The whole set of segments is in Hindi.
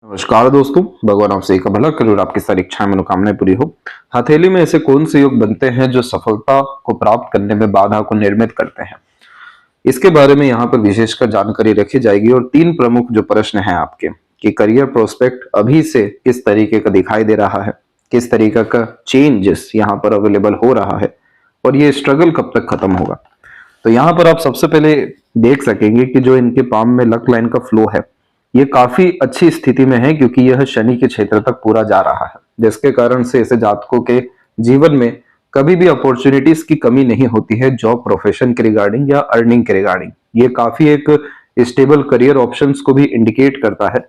नमस्कार दोस्तों, भगवान आपसे एक भला करे और आपकी सारी इच्छाएं मनोकामनाएं पूरी हो। हथेली में ऐसे कौन से योग बनते हैं जो सफलता को प्राप्त करने में बाधा को निर्मित करते हैं, इसके बारे में यहाँ पर विशेषकर जानकारी रखी जाएगी। और तीन प्रमुख जो प्रश्न हैं आपके कि करियर प्रोस्पेक्ट अभी से किस तरीके का दिखाई दे रहा है, किस तरीके का चेंजेस यहाँ पर अवेलेबल हो रहा है और ये स्ट्रगल कब तक खत्म होगा। तो यहाँ पर आप सबसे पहले देख सकेंगे कि जो इनके पाम में लक लाइन का फ्लो है ये काफी अच्छी स्थिति में है, क्योंकि यह शनि के क्षेत्र तक पूरा जा रहा है, जिसके कारण से ऐसे जातकों के जीवन में कभी भी अपॉर्चुनिटीज की कमी नहीं होती है जॉब प्रोफेशन के रिगार्डिंग या अर्निंग के रिगार्डिंग। ये काफी एक स्टेबल करियर ऑप्शंस को भी इंडिकेट करता है।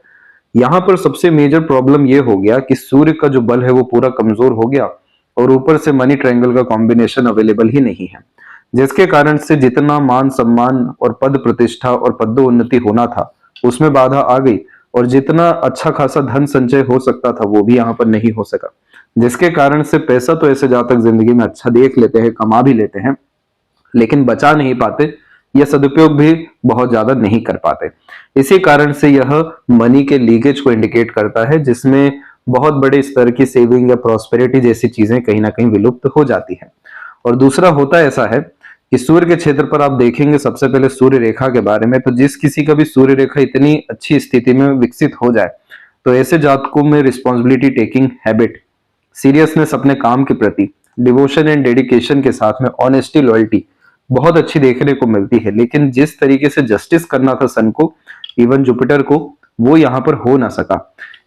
यहाँ पर सबसे मेजर प्रॉब्लम ये हो गया कि सूर्य का जो बल है वो पूरा कमजोर हो गया और ऊपर से मनी ट्रायंगल का कॉम्बिनेशन अवेलेबल ही नहीं है, जिसके कारण से जितना मान सम्मान और पद प्रतिष्ठा और पदोन्नति होना था उसमें बाधा आ गई और जितना अच्छा खासा धन संचय हो सकता था वो भी यहाँ पर नहीं हो सका, जिसके कारण से पैसा तो ऐसे जातक जिंदगी में अच्छा देख लेते हैं, कमा भी लेते हैं, लेकिन बचा नहीं पाते या सदुपयोग भी बहुत ज्यादा नहीं कर पाते। इसी कारण से यह मनी के लीकेज को इंडिकेट करता है, जिसमें बहुत बड़े स्तर की सेविंग या प्रॉस्पेरिटी जैसी चीजें कहीं ना कहीं विलुप्त हो जाती है। और दूसरा होता ऐसा है कि सूर्य के क्षेत्र पर आप देखेंगे सबसे पहले सूर्य रेखा के बारे में, तो जिस किसी का भी सूर्य रेखा इतनी अच्छी स्थिति में विकसित हो जाए तो ऐसे जातकों में रिस्पॉन्सिबिलिटी टेकिंग हैबिट, सीरियसनेस अपने काम के प्रति, डिवोशन एंड डेडिकेशन के साथ में ऑनेस्टी, लॉयल्टी बहुत अच्छी देखने को मिलती है। लेकिन जिस तरीके से जस्टिस करना था सन को, इवन जुपिटर को, वो यहाँ पर हो ना सका।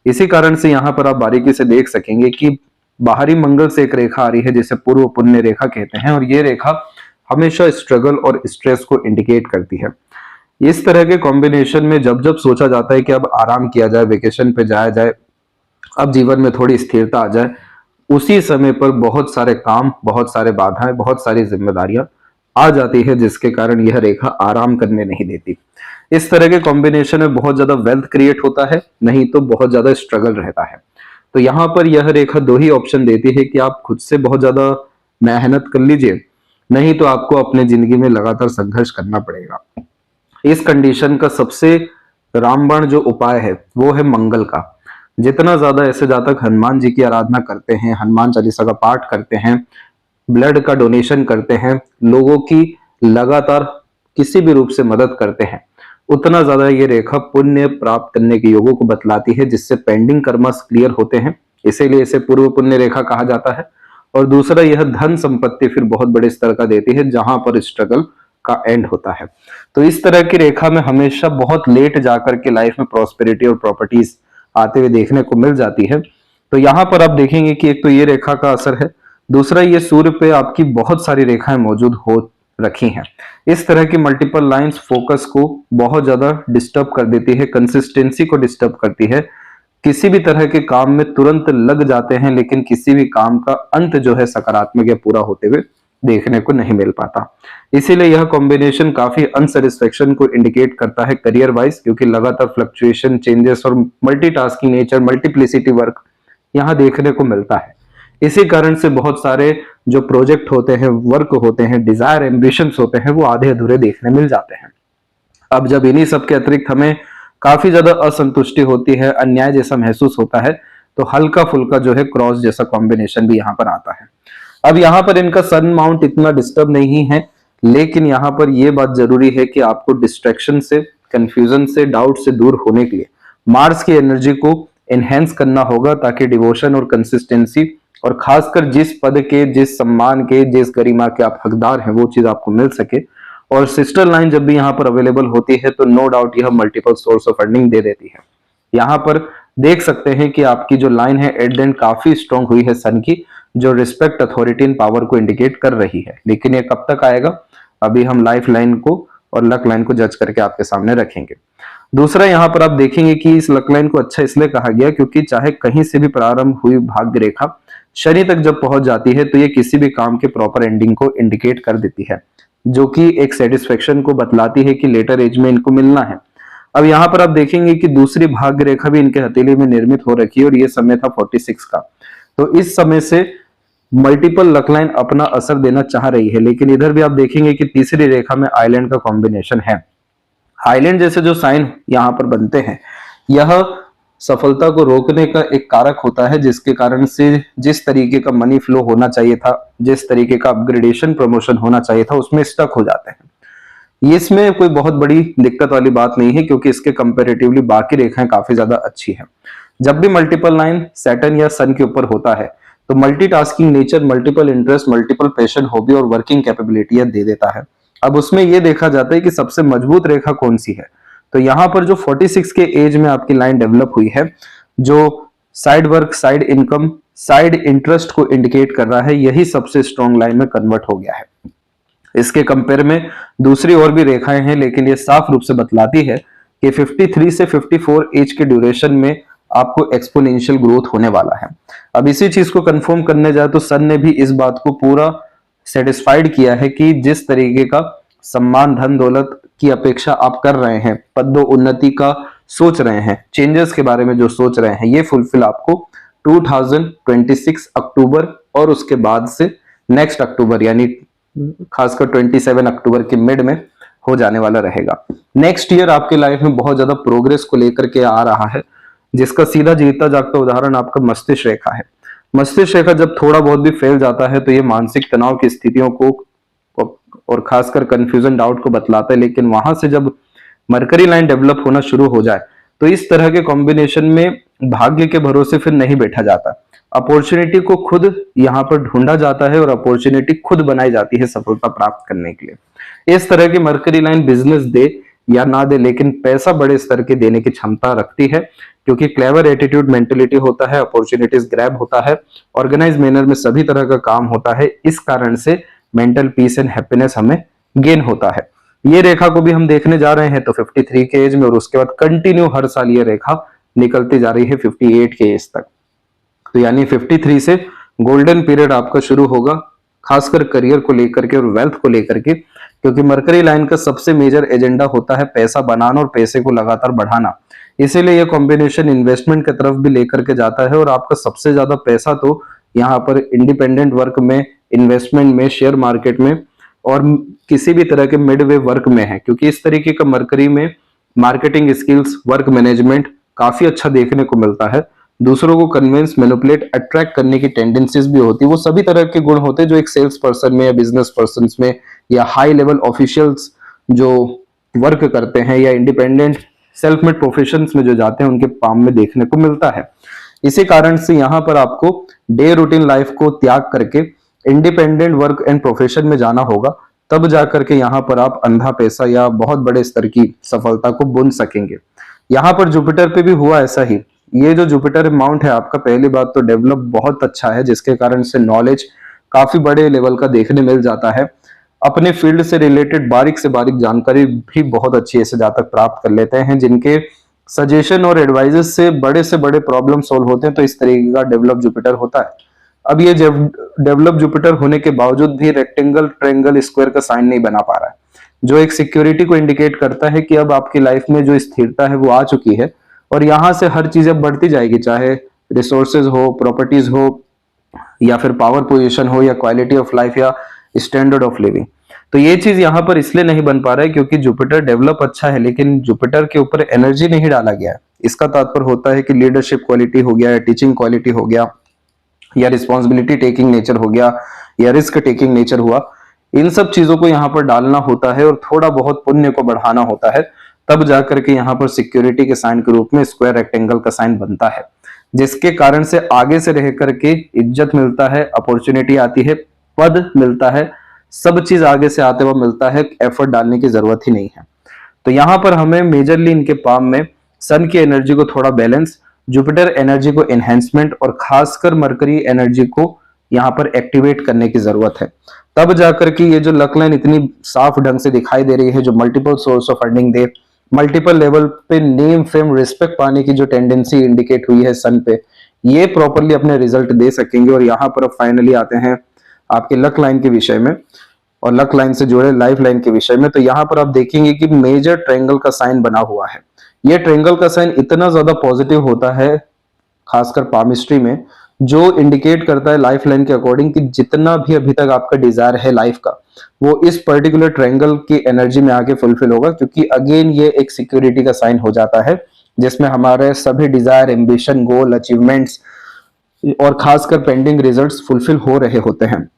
इसी कारण से यहाँ पर आप बारीकी से देख सकेंगे कि बाहरी मंगल से एक रेखा आ रही है जिसे पूर्व पुण्य रेखा कहते हैं, और ये रेखा हमेशा स्ट्रगल और स्ट्रेस को इंडिकेट करती है। इस तरह के कॉम्बिनेशन में जब जब सोचा जाता है कि अब आराम किया जाए, वेकेशन पे जाया जाए, अब जीवन में थोड़ी स्थिरता आ जाए, उसी समय पर बहुत सारे काम, बहुत सारे बाधाएं, बहुत सारी जिम्मेदारियां आ जाती है, जिसके कारण यह रेखा आराम करने नहीं देती। इस तरह के कॉम्बिनेशन में बहुत ज्यादा वेल्थ क्रिएट होता है, नहीं तो बहुत ज्यादा स्ट्रगल रहता है। तो यहाँ पर यह रेखा दो ही ऑप्शन देती है कि आप खुद से बहुत ज्यादा मेहनत कर लीजिए, नहीं तो आपको अपने जिंदगी में लगातार संघर्ष करना पड़ेगा। इस कंडीशन का सबसे रामबाण जो उपाय है वो है मंगल का। जितना ज्यादा ऐसे जातक हनुमान जी की आराधना करते हैं, हनुमान चालीसा का पाठ करते हैं, ब्लड का डोनेशन करते हैं, लोगों की लगातार किसी भी रूप से मदद करते हैं, उतना ज्यादा ये रेखा पुण्य प्राप्त करने के योगों को बतलाती है, जिससे पेंडिंग कर्मस क्लियर होते हैं। इसीलिए इसे पूर्व पुण्य रेखा कहा जाता है। और दूसरा, यह धन संपत्ति फिर बहुत बड़े स्तर का देती है जहां पर स्ट्रगल का एंड होता है। तो इस तरह की रेखा में हमेशा बहुत लेट जाकर के लाइफ में प्रॉस्पेरिटी और प्रॉपर्टीज आते हुए देखने को मिल जाती है। तो यहाँ पर आप देखेंगे कि एक तो ये रेखा का असर है, दूसरा ये सूर्य पे आपकी बहुत सारी रेखाएं मौजूद हो रखी हैं। इस तरह की मल्टीपल लाइंस फोकस को बहुत ज्यादा डिस्टर्ब कर देती है, कंसिस्टेंसी को डिस्टर्ब करती है। किसी भी तरह के काम में तुरंत लग जाते हैं, लेकिन किसी भी काम का अंत जो है सकारात्मक या पूरा होते हुए देखने को नहीं मिल पाता। इसीलिए यह कॉम्बिनेशन काफी अनसेटिस्फेक्शन को इंडिकेट करता है करियर वाइज, क्योंकि लगातार फ्लक्चुएशन, चेंजेस और मल्टीटास्किंग नेचर, मल्टीप्लिसिटी वर्क यहाँ देखने को मिलता है। इसी कारण से बहुत सारे जो प्रोजेक्ट होते हैं, वर्क होते हैं, डिजायर, एम्बिशंस होते हैं, वो आधे अधूरे देखने मिल जाते हैं। अब जब इन्हीं सब के अतिरिक्त हमें काफी ज्यादा असंतुष्टि होती है, अन्याय जैसा महसूस होता है, तो हल्का फुल्का जो है क्रॉस जैसा कॉम्बिनेशन भी यहाँ पर आता है। अब यहाँ पर इनका सन माउंट इतना डिस्टर्ब नहीं है, लेकिन यहाँ पर यह बात जरूरी है कि आपको डिस्ट्रैक्शन से, कंफ्यूजन से, डाउट से दूर होने के लिए मार्स की एनर्जी को एनहेंस करना होगा, ताकि डिवोशन और कंसिस्टेंसी और खासकर जिस पद के, जिस सम्मान के, जिस गरिमा के आप हकदार हैं वो चीज आपको मिल सके। और सिस्टर लाइन जब भी यहाँ पर अवेलेबल होती है तो नो डाउट यह मल्टीपल सोर्स ऑफ अर्निंग दे देती है। यहाँ पर देख सकते हैं कि आपकी जो लाइन है एट द एंड काफी स्ट्रॉन्ग हुई है सन की, जो रिस्पेक्ट, अथॉरिटी एंड पावर को इंडिकेट कर रही है। लेकिन ये कब तक आएगा, अभी हम लाइफ लाइन को और लक लाइन को जज करके आपके सामने रखेंगे। दूसरा, यहाँ पर आप देखेंगे कि इस लक लाइन को अच्छा इसलिए कहा गया क्योंकि चाहे कहीं से भी प्रारंभ हुई भाग्य रेखा शनि तक जब पहुंच जाती है तो ये किसी भी काम के प्रॉपर एंडिंग को इंडिकेट कर देती है, जो कि एक सेटिस्फेक्शन को बतलाती है कि लेटर एज में इनको मिलना है। अब यहाँ पर आप देखेंगे कि दूसरी भाग्य रेखा भी इनके हथेली में निर्मित हो रखी है और ये समय था 46 का। तो इस समय से मल्टीपल लक लाइन अपना असर देना चाह रही है। लेकिन इधर भी आप देखेंगे कि तीसरी रेखा में आइलैंड का कॉम्बिनेशन है। आइलैंड जैसे जो साइन यहाँ पर बनते हैं, यह सफलता को रोकने का एक कारक होता है, जिसके कारण से जिस तरीके का मनी फ्लो होना चाहिए था, जिस तरीके का अपग्रेडेशन प्रमोशन होना चाहिए था, उसमें स्टक हो जाते हैं। ये इसमें कोई बहुत बड़ी दिक्कत वाली बात नहीं है, क्योंकि इसके कंपैरेटिवली बाकी रेखाएं काफी ज्यादा अच्छी हैं। जब भी मल्टीपल लाइन सैटर्न या सन के ऊपर होता है तो multitasking nature, multiple interest, multiple passion, hobby और वर्किंग कैपेबिलिटी दे देता है। अब उसमें यह देखा जाता है कि सबसे मजबूत रेखा कौन सी है। तो यहां पर जो 46 के एज में आपकी लाइन डेवलप हुई है, जो side work, side income, side interest को इंडिकेट कर रहा है, यही सबसे स्ट्रॉन्ग लाइन में कन्वर्ट हो गया है। इसके कंपेयर में दूसरी और भी रेखाएं हैं, लेकिन ये साफ रूप से बतलाती है कि 53 से 54 एज के ड्यूरेशन में आपको एक्सपोनेंशियल ग्रोथ होने वाला है। अब इसी चीज को कंफर्म करने जाए तो सन ने भी इस बात को पूरा सेटिस्फाइड किया है कि जिस तरीके का सम्मान, धन दौलत की अपेक्षा आप कर रहे हैं, पदोन्नति का सोच रहे हैं, चेंजेस के बारे में जो सोच रहे हैं, ये फुलफिल आपको 2026 अक्टूबर और उसके बाद से नेक्स्ट अक्टूबर यानी खासकर 27 अक्टूबर के मिड में हो जाने वाला रहेगा। नेक्स्ट ईयर आपके लाइफ में बहुत ज्यादा प्रोग्रेस को लेकर के आ रहा है, जिसका सीधा जीता जागता उदाहरण आपका मस्तिष्क रेखा है। मस्तिष्क रेखा जब थोड़ा बहुत भी फैल जाता है तो ये मानसिक तनाव की स्थितियों को और खासकर कंफ्यूजन, डाउट को बतलाता है। लेकिन वहां से जब मरकरी लाइन डेवलप होना शुरू हो जाए तो इस तरह के कॉम्बिनेशन में भाग्य के भरोसे फिर नहीं बैठा जाता। अपॉर्चुनिटी को खुद यहाँ पर ढूंढा जाता है और अपॉर्चुनिटी खुद बनाई जाती है सफलता प्राप्त करने के लिए। इस तरह की मरकरी लाइन बिजनेस दे या ना दे, लेकिन पैसा बड़े स्तर के देने की क्षमता रखती है, क्योंकि क्लेवर एटीट्यूड, मेंटेलिटी होता है, अपॉर्चुनिटीज ग्रैब होता है, ऑर्गेनाइज मैनर में सभी तरह का काम होता है। इस कारण से मेंटल पीस एंड हैप्पीनेस हमें गेन होता है। ये रेखा को भी हम देखने जा रहे हैं तो 53 के एज में, और उसके बाद कंटिन्यू हर साल ये रेखा निकलती जा रही है 58 के एज तक। तो यानी 53 से गोल्डन पीरियड आपका शुरू होगा, खासकर करियर को लेकर के और वेल्थ को लेकर के, क्योंकि मरकरी लाइन का सबसे मेजर एजेंडा होता है पैसा बनाना और पैसे को लगातार बढ़ाना। इसीलिए यह कॉम्बिनेशन इन्वेस्टमेंट की तरफ भी लेकर के जाता है, और आपका सबसे ज्यादा पैसा तो यहाँ पर इंडिपेंडेंट वर्क में, इन्वेस्टमेंट में, शेयर मार्केट में और किसी भी तरह के मिडवे वर्क में है, क्योंकि इस तरीके का मरकरी में मार्केटिंग स्किल्स, वर्क मैनेजमेंट काफी अच्छा देखने को मिलता है। दूसरों को कन्विंस, मैनिपुलेट, अट्रैक्ट करने की टेंडेंसीज भी होती है। वो सभी तरह के गुण होते हैं जो एक सेल्स पर्सन में या बिजनेस पर्सन में या हाई लेवल ऑफिशियल्स जो वर्क करते हैं या इंडिपेंडेंट सेल्फ मेड प्रोफेशंस में जो जाते हैं उनके पाम में देखने को मिलता है। इसी कारण से यहाँ पर आपको डे रूटीन लाइफ को त्याग करके इंडिपेंडेंट वर्क एंड प्रोफेशन में जाना होगा, तब जाकर के यहाँ पर आप अंधा पैसा या बहुत बड़े स्तर की सफलता को बुन सकेंगे। यहाँ पर जुपिटर पे भी हुआ ऐसा ही। ये जो जुपिटर माउंट है आपका, पहली बात तो डेवलप बहुत अच्छा है, जिसके कारण से नॉलेज काफी बड़े लेवल का देखने मिल जाता है। अपने फील्ड से रिलेटेड बारीक से बारीक जानकारी भी बहुत अच्छी ऐसे जातक प्राप्त कर लेते हैं, जिनके सजेशन और एडवाइजेस से बड़े प्रॉब्लम सोल्व होते हैं। तो इस तरीके का डेवलप जुपिटर होता है। अब ये डेवलप जुपिटर होने के बावजूद भी रेक्टेंगल, ट्रायंगल, स्क्वायर का साइन नहीं बना पा रहा है, जो एक सिक्योरिटी को इंडिकेट करता है कि अब आपकी लाइफ में जो स्थिरता है वो आ चुकी है और यहां से हर चीज अब बढ़ती जाएगी, चाहे रिसोर्सेज हो, प्रॉपर्टीज हो, या फिर पावर पोजीशन हो, या क्वालिटी ऑफ लाइफ, या स्टैंडर्ड ऑफ लिविंग। तो ये चीज यहाँ पर इसलिए नहीं बन पा रहा है क्योंकि जुपिटर डेवलप अच्छा है, लेकिन जुपिटर के ऊपर एनर्जी नहीं डाला गया है। इसका तात्पर्य होता है कि लीडरशिप क्वालिटी हो गया, या टीचिंग क्वालिटी हो गया, या रिस्पॉन्सिबिलिटी टेकिंग नेचर हो गया, या रिस्क टेकिंग नेचर हुआ। इन सब चीजों को यहाँ पर डालना होता है और थोड़ा बहुत पुण्य को बढ़ाना होता है, तब जाकर के यहाँ पर सिक्योरिटी के साइन के रूप में स्क्वायर, रेक्टेंगल का साइन बनता है, जिसके कारण से आगे से रह करके इज्जत मिलता है, अपॉर्चुनिटी आती है, पद मिलता है, सब चीज आगे से आते हुए मिलता है, एफर्ट डालने की जरूरत ही नहीं है। तो यहाँ पर हमें मेजरली इनके पाम में सन की एनर्जी को थोड़ा बैलेंस, जुपिटर एनर्जी को एनहेंसमेंट और खासकर मरकरी एनर्जी को यहाँ पर एक्टिवेट करने की जरूरत है। तब जाकर के ये जो लक लाइन इतनी साफ ढंग से दिखाई दे रही है, जो multiple source of earning they, multiple level पे नेम, फेम, रिस्पेक्ट पाने की जो टेंडेंसी इंडिकेट हुई है सन पे, ये प्रॉपरली अपने रिजल्ट दे सकेंगे। और यहाँ पर अब फाइनली आते हैं आपके लक लाइन के विषय में और लक लाइन से जुड़े लाइफ लाइन के विषय में। तो यहाँ पर आप देखेंगे कि मेजर ट्रायंगल का साइन बना हुआ है। ये ट्रायंगल का साइन इतना ज्यादा पॉजिटिव होता है खासकर पामिस्ट्री में, जो इंडिकेट करता है लाइफ लाइन के अकॉर्डिंग कि जितना भी अभी तक आपका डिजायर है लाइफ का, वो इस पर्टिकुलर ट्रायंगल की एनर्जी में आके फुलफिल होगा, क्योंकि अगेन ये एक सिक्योरिटी का साइन हो जाता है जिसमें हमारे सभी डिजायर, एम्बिशन, गोल, अचीवमेंट्स और खासकर पेंडिंग रिजल्ट्स फुलफिल हो रहे होते हैं।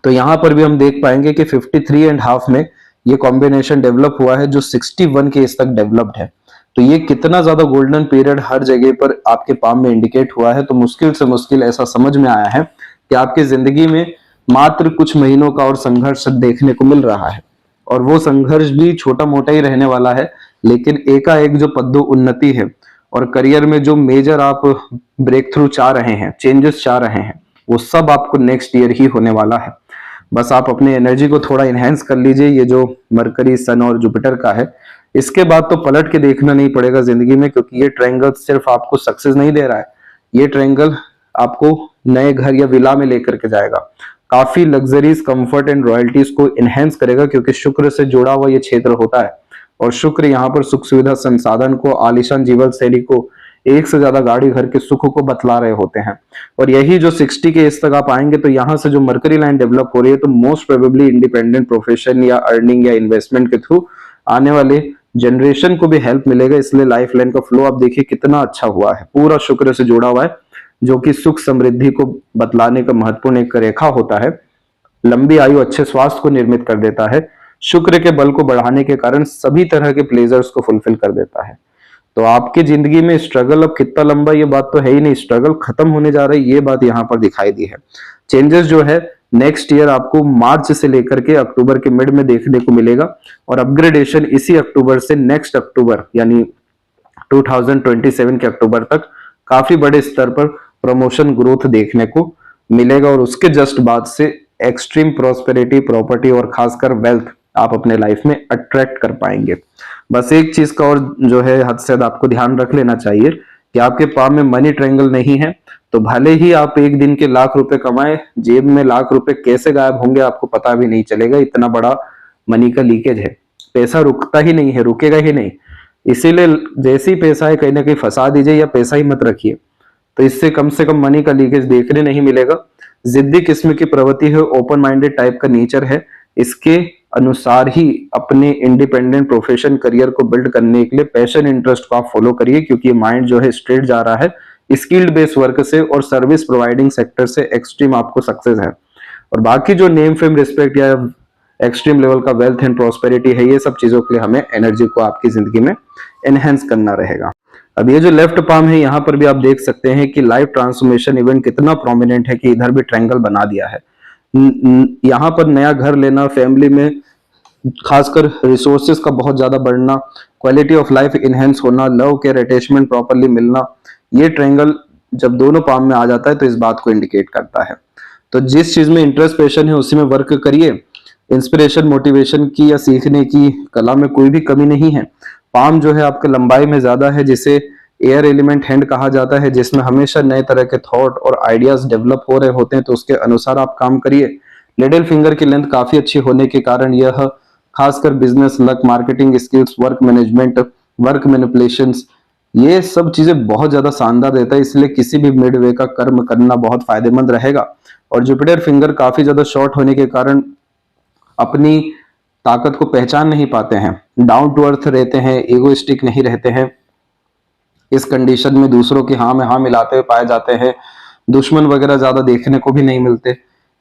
तो यहाँ पर भी हम देख पाएंगे कि 53.5 में ये कॉम्बिनेशन डेवलप हुआ है जो 61 के इस तक डेवलप्ड है। तो ये कितना ज्यादा गोल्डन पीरियड हर जगह पर आपके पाम में इंडिकेट हुआ है। तो मुश्किल से मुश्किल ऐसा समझ में आया है कि आपकी जिंदगी में मात्र कुछ महीनों का और संघर्ष देखने को मिल रहा है, और वो संघर्ष भी छोटा मोटा ही रहने वाला है, लेकिन एकाएक जो पद्दो उन्नति है और करियर में जो मेजर आप ब्रेक थ्रू चाह रहे हैं, चेंजेस चाह रहे हैं, वो सब आपको नेक्स्ट ईयर ही होने वाला है। बस आप अपनी एनर्जी को थोड़ा इनहेंस कर लीजिए। ये जो मरकरी, सन और जुपिटर का है, इसके बाद तो पलट के देखना नहीं पड़ेगा जिंदगी में, क्योंकि ये ट्रायंगल सिर्फ आपको सक्सेस नहीं दे रहा है, ये ट्रायंगल आपको नए घर या विला में लेकर के जाएगा, काफी लग्जरीज, कंफर्ट एंड रॉयल्टीज को इनहेंस करेगा, क्योंकि शुक्र से जुड़ा हुआ ये क्षेत्र होता है। और शुक्र यहाँ पर सुख सुविधा, संसाधन को, आलीशान जीवन शैली को, एक से ज्यादा गाड़ी, घर के सुख को बतला रहे होते हैं। और यही जो 60 के इस तक आप आएंगे तो यहाँ से जो मरकरी लाइन डेवलप हो रही है, तो मोस्ट प्रोबेबली इंडिपेंडेंट प्रोफेशन या अर्निंग या इन्वेस्टमेंट के थ्रू आने वाले जनरेशन को भी हेल्प मिलेगा। इसलिए लाइफ लाइन का फ्लो आप देखिए कितना अच्छा हुआ है, पूरा शुक्र से जुड़ा हुआ है, जो कि सुख समृद्धि को बतलाने का महत्वपूर्ण एक रेखा होता है। लंबी आयु, अच्छे स्वास्थ्य को निर्मित कर देता है। शुक्र के बल को बढ़ाने के कारण सभी तरह के प्लेजर्स को फुलफिल कर देता है। तो आपकी जिंदगी में स्ट्रगल अब कितना लंबा, ये बात तो है ही नहीं, स्ट्रगल खत्म होने जा रही है, ये बात यहाँ पर दिखाई दी है। चेंजेस जो है नेक्स्ट ईयर आपको मार्च से लेकर के अक्टूबर के मिड में देखने को मिलेगा, और अपग्रेडेशन इसी अक्टूबर से नेक्स्ट अक्टूबर यानी 2027 के अक्टूबर तक काफी बड़े स्तर पर प्रमोशन, ग्रोथ देखने को मिलेगा। और उसके जस्ट बाद से एक्सट्रीम प्रॉस्पेरिटी, प्रॉपर्टी और खासकर वेल्थ आप अपने लाइफ में अट्रैक्ट कर पाएंगे। बस एक चीज का और जो है हद से आपको ध्यान रख लेना चाहिए कि आपके पाम में मनी ट्रायंगल नहीं है, तो भले ही आप एक दिन के लाख रुपए कमाए, जेब में लाख रुपए कैसे गायब होंगे आपको पता भी नहीं चलेगा। इतना बड़ा मनी का लीकेज है, पैसा रुकता ही नहीं है, रुकेगा ही नहीं। इसीलिए जैसे ही पैसा है कहीं ना कहीं फंसा दीजिए या पैसा ही मत रखिए, तो इससे कम से कम मनी का लीकेज देखने नहीं मिलेगा। जिद्दी किस्म की प्रवृत्ति है, ओपन माइंडेड टाइप का नेचर है, इसके अनुसार ही अपने इंडिपेंडेंट प्रोफेशन, करियर को बिल्ड करने के लिए पैशन, इंटरेस्ट को आप फॉलो करिए, क्योंकि माइंड जो है स्ट्रेट जा रहा है स्किल्ड बेस्ड वर्क से और सर्विस प्रोवाइडिंग सेक्टर से एक्सट्रीम आपको सक्सेस है। और बाकी जो नेम, फेम, रिस्पेक्ट या एक्सट्रीम लेवल का वेल्थ एंड प्रॉस्पेरिटी है, ये सब चीजों के लिए हमें एनर्जी को आपकी जिंदगी में एनहेंस करना रहेगा। अब ये जो लेफ्ट पाम है, यहाँ पर भी आप देख सकते हैं कि लाइफ ट्रांसफॉर्मेशन इवेंट कितना प्रोमिनेंट है कि इधर भी ट्रायंगल बना दिया है। यहाँ पर नया घर लेना, फैमिली में खासकर रिसोर्सेज का बहुत ज्यादा बढ़ना, क्वालिटी ऑफ लाइफ इनहेंस होना, लव केयर अटैचमेंट प्रॉपरली मिलना, ये ट्रायंगल जब दोनों पाम में आ जाता है तो इस बात को इंडिकेट करता है। तो जिस चीज में इंटरेस्ट, पैशन है, उसी में वर्क करिए। इंस्पिरेशन, मोटिवेशन की या सीखने की कला में कोई भी कमी नहीं है। पाम जो है आपके लंबाई में ज्यादा है, जिसे एयर एलिमेंट हैंड कहा जाता है, जिसमें हमेशा नए तरह के थॉट और आइडियाज डेवलप हो रहे होते हैं, तो उसके अनुसार आप काम करिए। लिटिल फिंगर की लेंथ काफी अच्छी होने के कारण यह खासकर business, luck, marketing skills, work management, work manipulations, ये सब चीजें बहुत ज्यादा शानदार देता है। इसलिए किसी भी मिड वे का कर्म करना बहुत फायदेमंद रहेगा। और जुपिटर फिंगर काफी ज्यादा शॉर्ट होने के कारण अपनी ताकत को पहचान नहीं पाते हैं, डाउन टू अर्थ रहते हैं, एगोइस्टिक नहीं रहते हैं। इस कंडीशन में दूसरों की हाँ में हाँ मिलाते हुए पाए जाते हैं। दुश्मन वगैरह ज्यादा देखने को भी नहीं मिलते।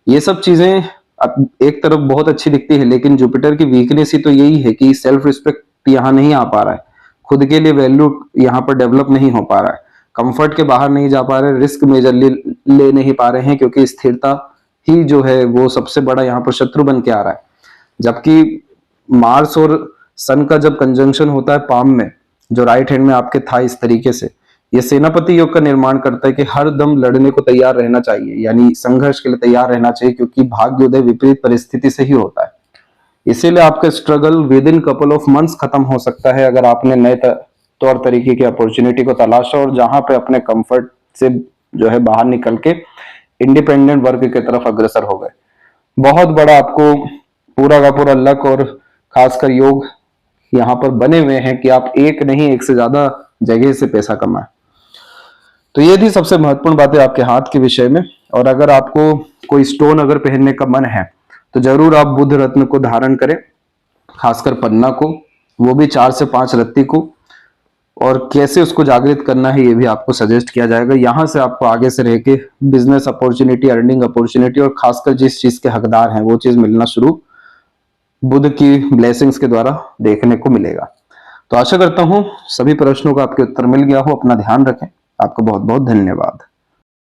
ये सब चीजें अब एक तरफ बहुत अच्छी दिखती है, लेकिन जुपिटर की वीकनेस ही तो यही है कि सेल्फ रिस्पेक्ट यहाँ नहीं आ पा रहा है, खुद के लिए वैल्यू यहाँ पर डेवलप नहीं हो पा रहा है, कंफर्ट के बाहर नहीं जा पा रहे, रिस्क मेजरली ले नहीं पा रहे हैं, क्योंकि स्थिरता ही जो है वो सबसे बड़ा यहाँ पर शत्रु बन के आ रहा है। जबकि मार्स और सन का जब कंजंक्शन होता है पाम में, जो राइट हैंड में आपके था, इस तरीके से ये सेनापति योग का निर्माण करता है कि हर दम लड़ने को तैयार रहना चाहिए, यानी संघर्ष के लिए तैयार रहना चाहिए, क्योंकि भाग्योदय विपरीत परिस्थिति से ही होता है। इसीलिए आपका struggle with in couple of months खत्म हो सकता है अगर आपने नए तौर तरीके की अपॉर्चुनिटी को तलाशा और जहां पे अपने कंफर्ट से जो है बाहर निकल के इंडिपेंडेंट वर्क की तरफ अग्रसर हो गए। बहुत बड़ा आपको पूरा का पूरा लक और खासकर योग यहाँ पर बने हुए हैं कि आप एक नहीं, एक से ज्यादा जगह से पैसा कमाएं। तो ये थी सबसे महत्वपूर्ण बातें आपके हाथ के विषय में। और अगर आपको कोई स्टोन अगर पहनने का मन है तो जरूर आप बुध रत्न को धारण करें, खासकर पन्ना को, वो भी 4 से 5 रत्ती को। और कैसे उसको जागृत करना है ये भी आपको सजेस्ट किया जाएगा। यहाँ से आपको आगे से रह के बिजनेस अपॉर्चुनिटी, अर्निंग अपॉर्चुनिटी और खासकर जिस चीज के हकदार हैं वो चीज मिलना शुरू बुध की ब्लेसिंग्स के द्वारा देखने को मिलेगा। तो आशा करता हूं सभी प्रश्नों का आपके उत्तर मिल गया हो। अपना ध्यान रखें। आपका बहुत बहुत धन्यवाद।